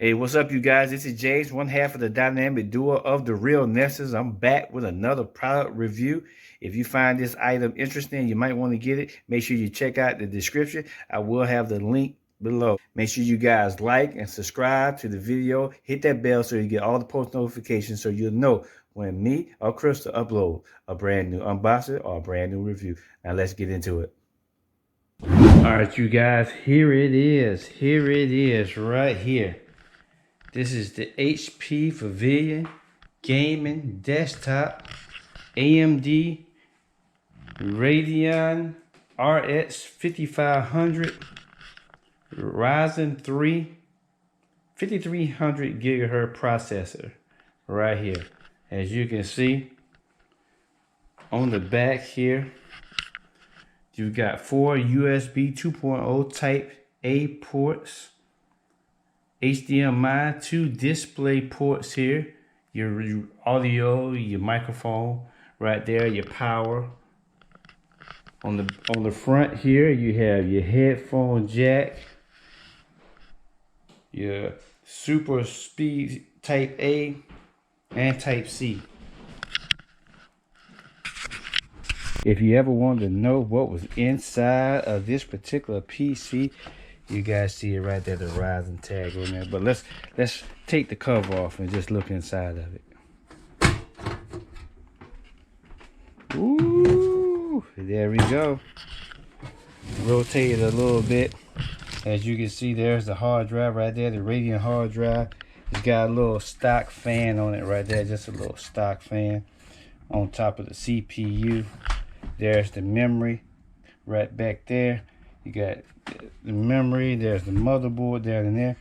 Hey, what's up, you guys? This is James, one half of the dynamic duo of TheRealNesters. I'm back with another product review. If you find this item interesting, you might want to get it. Make sure you check out the description. I will have the link below. Make sure you guys like and subscribe to the video. Hit that bell so you get all the post notifications so you'll know when me or Crystal upload a brand new unboxing or a brand new review. Now let's get into it. All right, you guys, here it is. Here it is right here. This is the HP Pavilion Gaming Desktop AMD Radeon RX 5500 Ryzen 3 5300 gigahertz processor right here. As you can see on the back here, you got 4 USB 2.0 Type A ports, HDMI, 2 display ports here, your audio, your microphone right there, your power. On the front here, you have your headphone jack, your super speed Type A and Type C. If you ever wanted to know what was inside of this particular PC, you guys see it right there, the Ryzen tag on there. But let's take the cover off and just look inside of it. Ooh, there we go. Rotate it a little bit. As you can see, there's the hard drive right there, the Radeon hard drive. It's got a little stock fan on it right there, just a little stock fan on top of the CPU. There's the memory right back there. You got the memory, there's the motherboard down in there.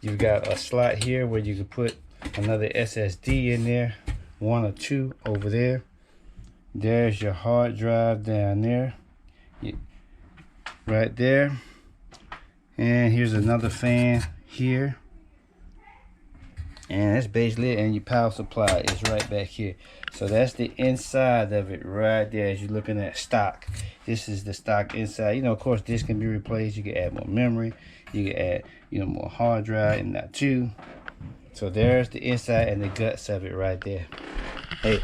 You've got a slot here where you can put another SSD in there, 1 or 2 over there. There's your hard drive down there, right there. And here's another fan here. And that's basically it, and your power supply is right back here. So that's the inside of it right there as you're looking at stock. This is the stock inside. You know, of course, this can be replaced. You can add more memory. You can add, more hard drive in that too. So there's the inside and the guts of it right there. Hey,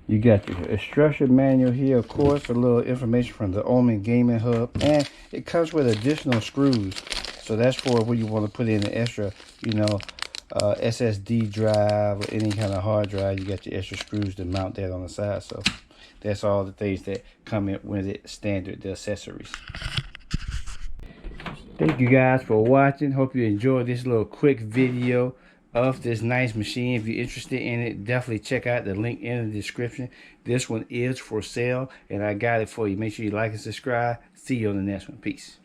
you got your instruction manual here, of course, a little information from the Omen Gaming Hub, and it comes with additional screws. So that's for when you want to put in an extra, SSD drive or any kind of hard drive. You got your extra screws to mount that on the side. So that's all the things that come in with it, standard, the accessories. Thank you guys for watching. Hope you enjoyed this little quick video of this nice machine. If you're interested in it, definitely check out the link in the description. This one is for sale and I got it for you. Make sure you like and subscribe. See you on the next one. Peace.